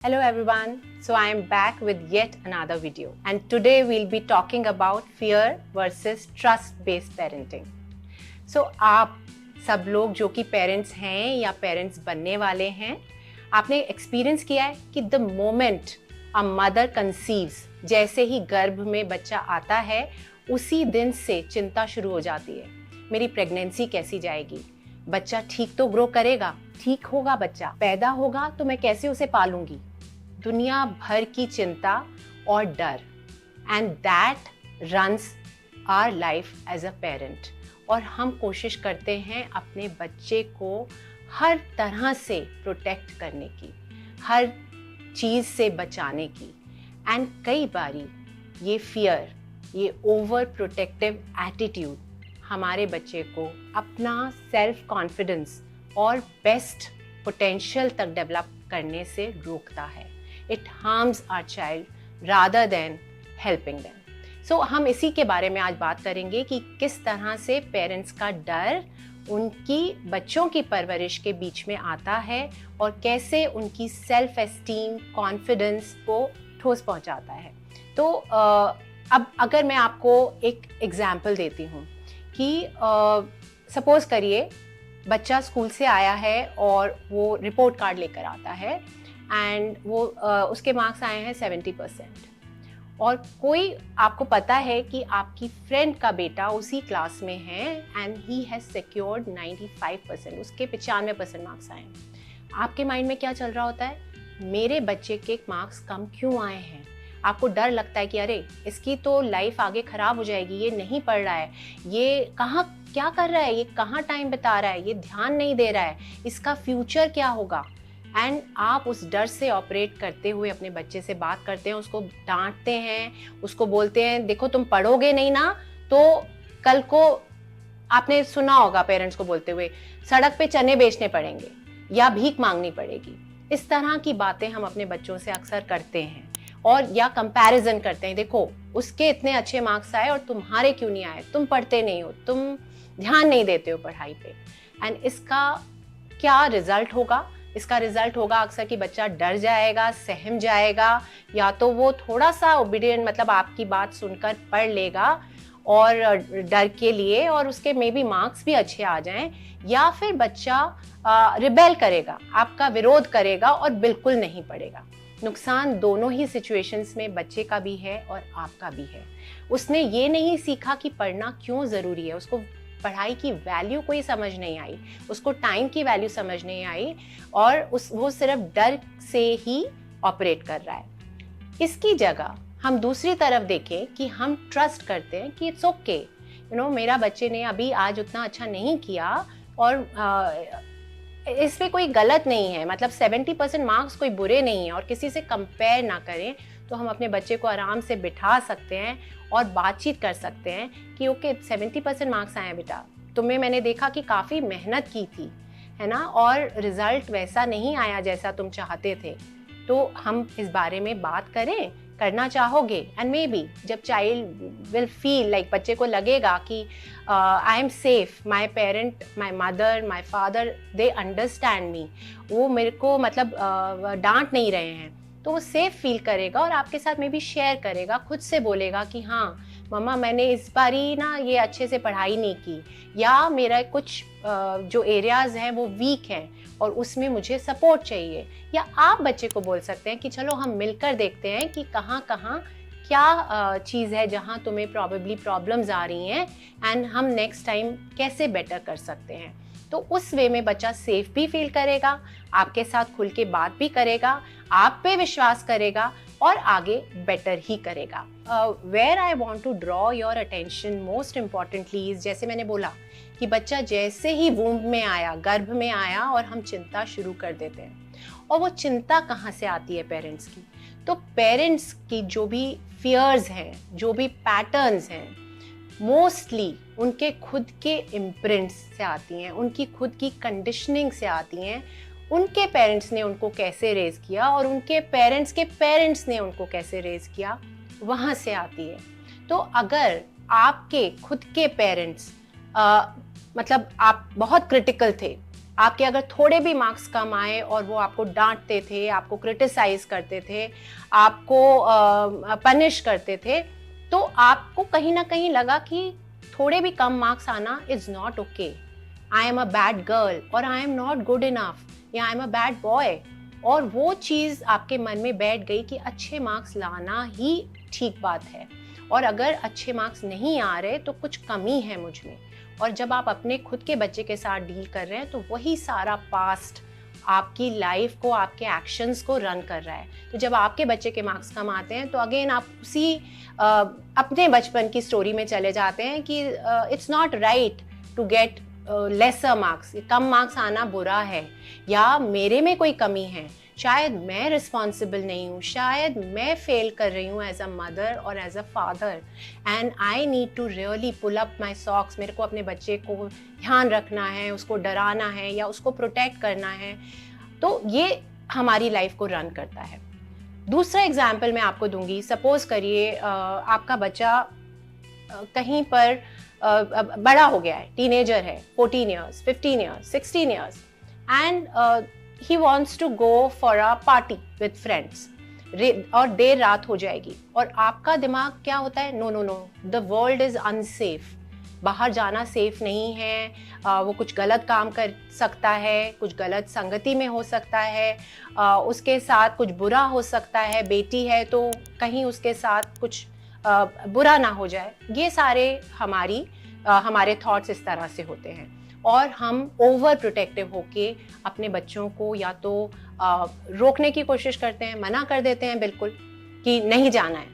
Hello everyone, so I am back with yet another video and today we'll be talking about fear versus trust-based parenting. So आप सब लोग जो कि parents हैं या parents बनने वाले हैं, आपने एक्सपीरियंस किया है कि the moment a mother conceives, जैसे ही गर्भ में बच्चा आता है उसी दिन से चिंता शुरू हो जाती है। मेरी प्रेगनेंसी कैसी जाएगी, बच्चा ठीक तो ग्रो करेगा, ठीक होगा, बच्चा पैदा होगा तो मैं कैसे उसे पालूंगी। दुनिया भर की चिंता और डर, and that runs our life as a parent. और हम कोशिश करते हैं अपने बच्चे को हर तरह से प्रोटेक्ट करने की, हर चीज़ से बचाने की। एंड कई बारी ये फियर, ये ओवर प्रोटेक्टिव एटीट्यूड हमारे बच्चे को अपना सेल्फ कॉन्फिडेंस और बेस्ट पोटेंशियल तक डेवलप करने से रोकता है। It harms our child rather than helping them. So हम इसी के बारे में आज बात करेंगे कि किस तरह से पेरेंट्स का डर उनकी बच्चों की परवरिश के बीच में आता है और कैसे उनकी सेल्फ एस्टीम, कॉन्फिडेंस को ठोस पहुंचाता है। तो अब अगर मैं आपको एक एग्जाम्पल देती हूँ कि सपोज करिए बच्चा स्कूल से आया है और वो रिपोर्ट कार्ड लेकर आता है एंड वो उसके मार्क्स आए हैं 70%। और कोई आपको पता है कि आपकी फ्रेंड का बेटा उसी क्लास में है एंड ही हैज़ सिक्योर्ड 95%, उसके 95% मार्क्स आए हैं। आपके माइंड में क्या चल रहा होता है, मेरे बच्चे के मार्क्स कम क्यों आए हैं। आपको डर लगता है कि अरे इसकी तो लाइफ आगे ख़राब हो जाएगी, ये नहीं पढ़ रहा है, ये कहाँ क्या कर रहा है, ये कहाँ टाइम बिता रहा है, ये ध्यान नहीं दे रहा है, इसका फ्यूचर क्या होगा। एंड आप उस डर से ऑपरेट करते हुए अपने बच्चे से बात करते हैं, उसको डांटते हैं, उसको बोलते हैं देखो तुम पढ़ोगे नहीं ना तो कल को, आपने सुना होगा पेरेंट्स को बोलते हुए, सड़क पे चने बेचने पड़ेंगे या भीख मांगनी पड़ेगी। इस तरह की बातें हम अपने बच्चों से अक्सर करते हैं और या कंपैरिजन करते हैं, देखो उसके इतने अच्छे मार्क्स आए और तुम्हारे क्यों नहीं आए, तुम पढ़ते नहीं हो, तुम ध्यान नहीं देते हो पढ़ाई पे। एंड इसका क्या रिजल्ट होगा, इसका रिजल्ट होगा अक्सर कि बच्चा डर जाएगा, सहम जाएगा, या तो वो थोड़ा सा ओबीडियंट, मतलब आपकी बात सुनकर पढ़ लेगा और डर के लिए, और उसके मे बी मार्क्स भी अच्छे आ जाएं, या फिर बच्चा रिबेल करेगा, आपका विरोध करेगा और बिल्कुल नहीं पढ़ेगा। नुकसान दोनों ही सिचुएशंस में बच्चे का भी है और आपका भी है। उसने ये नहीं सीखा कि पढ़ना क्यों ज़रूरी है, उसको पढ़ाई की वैल्यू कोई समझ नहीं आई, उसको टाइम की वैल्यू समझ नहीं आई और वो सिर्फ डर से ही ऑपरेट कर रहा है। इसकी जगह हम दूसरी तरफ देखें कि हम ट्रस्ट करते हैं कि इट्स ओके, यू नो मेरा बच्चे ने अभी आज उतना अच्छा नहीं किया और इसमें कोई गलत नहीं है, मतलब 70% मार्क्स कोई बुरे नहीं है, और किसी से कंपेयर ना करें। तो हम अपने बच्चे को आराम से बिठा सकते हैं और बातचीत कर सकते हैं कि ओके 70% मार्क्स आए हैं बेटा, तुम्हें मैंने देखा कि काफ़ी मेहनत की थी, है ना, और रिजल्ट वैसा नहीं आया जैसा तुम चाहते थे। तो हम इस बारे में बात करें, करना चाहोगे, एंड मे बी जब चाइल्ड विल फील लाइक, बच्चे को लगेगा कि I am safe, my parent, my mother, my father, they understand me, वो मेरे को मतलब डांट नहीं रहे हैं, तो वो सेफ फील करेगा और आपके साथ में भी शेयर करेगा, खुद से बोलेगा कि हाँ मम्मा मैंने इस बारी ना ये अच्छे से पढ़ाई नहीं की, या मेरा कुछ जो एरियाज़ हैं वो वीक हैं और उसमें मुझे सपोर्ट चाहिए। या आप बच्चे को बोल सकते हैं कि चलो हम मिलकर देखते हैं कि कहाँ कहाँ क्या चीज़ है जहाँ तुम्हें प्रॉबेबली प्रॉब्लम्स आ रही हैं एंड हम नेक्स्ट टाइम कैसे बेटर कर सकते हैं। तो उस वे में बच्चा सेफ भी फील करेगा, आपके साथ खुल के बात भी करेगा, आप पे विश्वास करेगा और आगे बेटर ही करेगा। Where I want to draw your attention most importantly is, जैसे मैंने बोला कि बच्चा जैसे ही वूम्ब में आया, गर्भ में आया, और हम चिंता शुरू कर देते हैं। और वो चिंता कहाँ से आती है पेरेंट्स की, तो पेरेंट्स की जो भी फियर्स हैं, जो भी पैटर्न्स हैं, मोस्टली उनके खुद के इम्प्रिंट्स से आती हैं, उनकी खुद की कंडीशनिंग से आती हैं। उनके पेरेंट्स ने उनको कैसे रेज किया और उनके पेरेंट्स के पेरेंट्स ने उनको कैसे रेज किया, वहाँ से आती है। तो अगर आपके खुद के पेरेंट्स मतलब आप बहुत क्रिटिकल थे, आपके अगर थोड़े भी मार्क्स कम आए और वो आपको डांटते थे, आपको क्रिटिसाइज करते थे, आपको पनिश करते थे, तो आपको कहीं ना कहीं लगा कि थोड़े भी कम मार्क्स आना is not okay, I am a bad girl और I am not good enough या I am a bad boy. और वो चीज़ आपके मन में बैठ गई कि अच्छे मार्क्स लाना ही ठीक बात है, और अगर अच्छे मार्क्स नहीं आ रहे तो कुछ कमी है मुझ में। और जब आप अपने खुद के बच्चे के साथ डील कर रहे हैं तो वही सारा पास्ट आपकी लाइफ को, आपके एक्शंस को रन कर रहा है। तो जब आपके बच्चे के मार्क्स कम आते हैं तो अगेन आप उसी अपने बचपन की स्टोरी में चले जाते हैं कि it's not right to get lesser marks, कम मार्क्स आना बुरा है, या मेरे में कोई कमी है, शायद मैं रिस्पॉन्सिबल नहीं हूँ, शायद मैं फेल कर रही हूँ एज अ मदर और as a father, and I need to really pull up my socks. मेरे को अपने बच्चे को ध्यान रखना है, उसको डराना है या उसको प्रोटेक्ट करना है। तो ये हमारी लाइफ को रन करता है। दूसरा एग्जाम्पल मैं आपको दूंगी। सपोज करिए आपका बच्चा कहीं पर बड़ा हो गया है, टीनेजर है, 14 years, 15 years, 16 years, and he wants to go for a party with friends, और देर रात हो जाएगी और आपका दिमाग क्या होता है, no no no, the world is unsafe, बाहर जाना सेफ नहीं है, वो कुछ गलत काम कर सकता है, कुछ गलत संगति में हो सकता है, उसके साथ कुछ बुरा हो सकता है, बेटी है तो कहीं उसके साथ कुछ बुरा ना हो जाए। ये सारे हमारे थॉट्स इस तरह से होते हैं और हम ओवर प्रोटेक्टिव होके अपने बच्चों को या तो रोकने की कोशिश करते हैं, मना कर देते हैं बिल्कुल कि नहीं जाना है,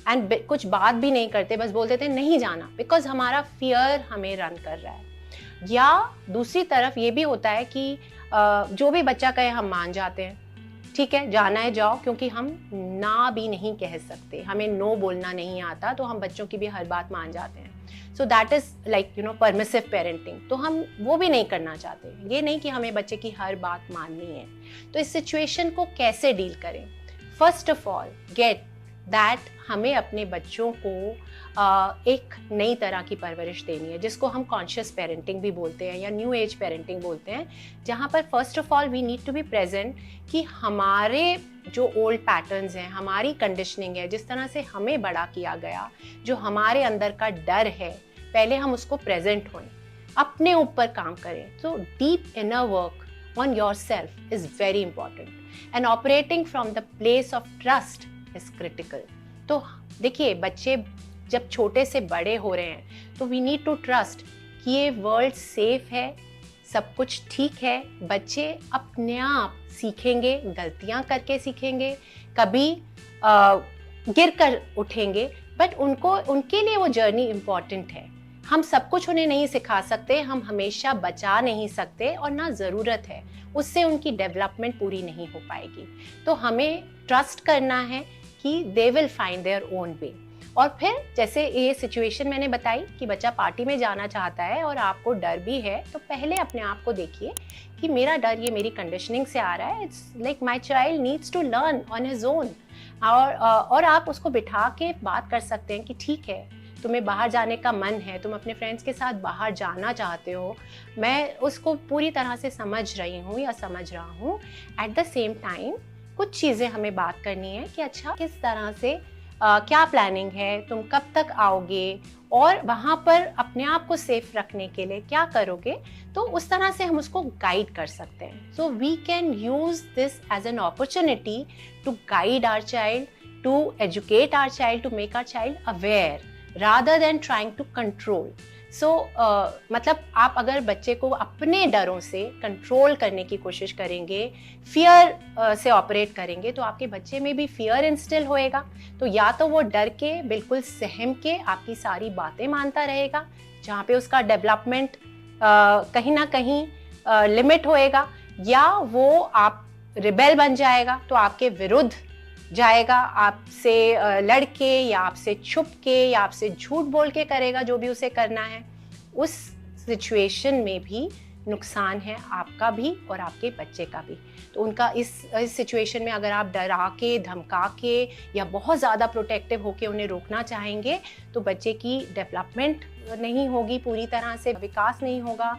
एंड कुछ बात भी नहीं करते, बस बोल देते हैं नहीं जाना, बिकॉज हमारा फियर हमें रन कर रहा है। या दूसरी तरफ ये भी होता है कि जो भी बच्चा कहे हम मान जाते हैं, ठीक है जाना है जाओ, क्योंकि हम ना भी नहीं कह सकते, हमें नो बोलना नहीं आता, तो हम बच्चों की भी हर बात मान जाते हैं। So that is like permissive parenting. तो हम वो भी नहीं करना चाहते, ये नहीं कि हमें बच्चे की हर बात माननी है। तो इस सिचुएशन को कैसे डील करें? First of all get that हमें अपने बच्चों को एक नई तरह की परवरिश देनी है, जिसको हम कॉन्शियस पेरेंटिंग भी बोलते हैं या न्यू एज पेरेंटिंग बोलते हैं, जहाँ पर first of all we need to be present कि हमारे जो ओल्ड पैटर्न्स हैं, हमारी कंडीशनिंग है, जिस तरह से हमें बड़ा किया गया, जो हमारे अंदर का डर है, पहले हम उसको प्रेजेंट हों, अपने ऊपर काम करें। तो deep inner work on your self is very important, and operating from the place of trust is critical. तो देखिए, बच्चे जब छोटे से बड़े हो रहे हैं तो वी नीड टू ट्रस्ट कि ये वर्ल्ड सेफ है, सब कुछ ठीक है। बच्चे अपने आप सीखेंगे, गलतियां करके सीखेंगे, कभी गिर कर उठेंगे, बट उनके लिए वो जर्नी इम्पॉर्टेंट है। हम सब कुछ उन्हें नहीं सिखा सकते, हम हमेशा बचा नहीं सकते, और ना ज़रूरत है, उससे उनकी डेवलपमेंट पूरी नहीं हो पाएगी। तो हमें ट्रस्ट करना है कि they will find their own way. और फिर जैसे ये सिचुएशन मैंने बताई कि बच्चा पार्टी में जाना चाहता है और आपको डर भी है, तो पहले अपने आप को देखिए कि मेरा डर ये मेरी कंडीशनिंग से आ रहा है, it's like my child needs to learn on his own. और आप उसको बिठा के बात कर सकते हैं कि ठीक है, तुम्हें बाहर जाने का मन है, तुम अपने फ्रेंड्स के साथ बाहर जाना चाहते हो, मैं उसको पूरी तरह से समझ रही हूँ या समझ रहा हूँ। एट द सेम टाइम कुछ चीज़ें हमें बात करनी है कि अच्छा किस तरह से क्या प्लानिंग है, तुम कब तक आओगे, और वहाँ पर अपने आप को सेफ रखने के लिए क्या करोगे। तो उस तरह से हम उसको गाइड कर सकते हैं। So we can use this as an opportunity to guide our child, to educate our child, to make our child aware rather than trying to control. So मतलब आप अगर बच्चे को अपने डरों से कंट्रोल करने की कोशिश करेंगे, फियर से ऑपरेट करेंगे, तो आपके बच्चे में भी फियर इंस्टिल होएगा। तो या तो वो डर के बिल्कुल सहम के आपकी सारी बातें मानता रहेगा, जहाँ पे उसका डेवलपमेंट कहीं ना कहीं लिमिट होएगा, या वो आप रिबेल बन जाएगा, तो आपके विरुद्ध जाएगा, आपसे लड़के या आपसे छुप के या आपसे झूठ बोल के करेगा जो भी उसे करना है। उस सिचुएशन में भी नुकसान है आपका भी और आपके बच्चे का भी। तो उनका इस सिचुएशन में अगर आप डरा के, धमका के या बहुत ज़्यादा प्रोटेक्टिव होके उन्हें रोकना चाहेंगे, तो बच्चे की डेवलपमेंट नहीं होगी, पूरी तरह से विकास नहीं होगा,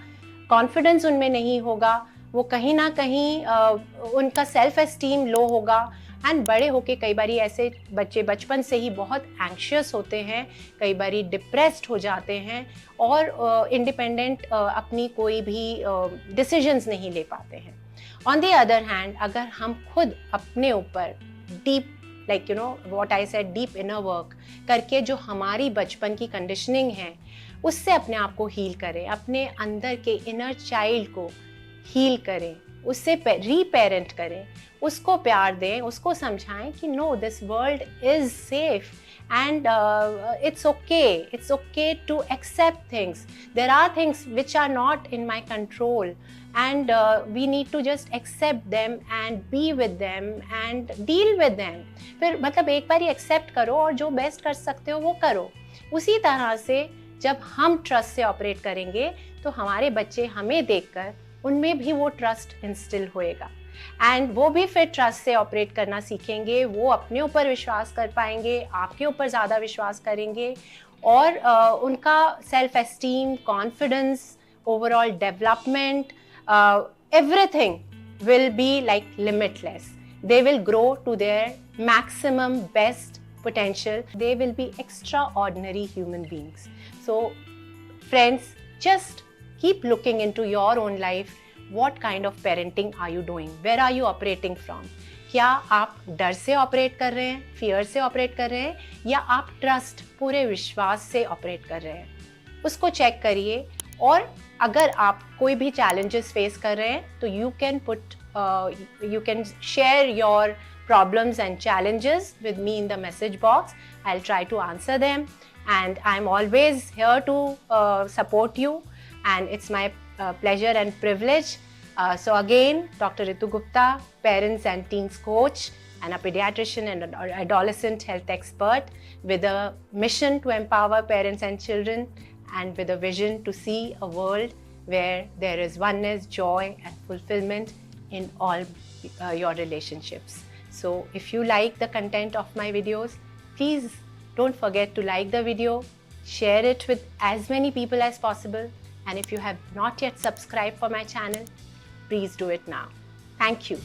कॉन्फिडेंस उनमें नहीं होगा, वो कहीं ना कहीं उनका सेल्फ एस्टीम लो होगा। एंड बड़े होके कई बारी ऐसे बच्चे बचपन से ही बहुत एंग्शियस होते हैं, कई बारी डिप्रेस्ड हो जाते हैं और इंडिपेंडेंट अपनी कोई भी डिसीजंस नहीं ले पाते हैं। ऑन द अदर हैंड, अगर हम खुद अपने ऊपर deep like you know what I said deep inner work करके जो हमारी बचपन की कंडीशनिंग है उससे अपने आप को हील करें, अपने अंदर के इनर चाइल्ड को हील करें, उससे रीपेरेंट करें, उसको प्यार दें, उसको समझाएं कि no, this world is safe and it's okay to accept things. There are things which are not in my control and we need to just accept them and be with them and deal with them. फिर मतलब एक बार ही accept करो और जो best कर सकते हो वो करो। उसी तरह से जब हम ट्रस्ट से ऑपरेट करेंगे तो हमारे बच्चे हमें देखकर उनमें भी वो ट्रस्ट इंस्टिल होएगा एंड वो भी फिर ट्रस्ट से ऑपरेट करना सीखेंगे, वो अपने ऊपर विश्वास कर पाएंगे, आपके ऊपर ज़्यादा विश्वास करेंगे और उनका self esteem, confidence, overall development, everything will be like limitless. They will grow to their maximum best potential. They will be extraordinary human beings. So friends, just keep looking into your own life. What kind of parenting are you doing? Where are you operating from? क्या आप डर से operate कर रहे हैं, fear से operate कर रहे हैं, या आप ट्रस्ट, पूरे विश्वास से ऑपरेट कर रहे हैं? उसको चेक करिए और अगर आप कोई भी चैलेंजेस फेस कर रहे हैं तो you can share your problems and challenges with me in the message box. I'll try to answer them and I'm always here to support you, and it's my pleasure and privilege. So again, Dr. Ritu Gupta, parents and teens coach and a pediatrician and an adolescent health expert with a mission to empower parents and children and with a vision to see a world where there is oneness, joy and fulfillment in all your relationships. So if you like the content of my videos, please don't forget to like the video, share it with as many people as possible, and if you have not yet subscribed for my channel, please do it now. Thank you.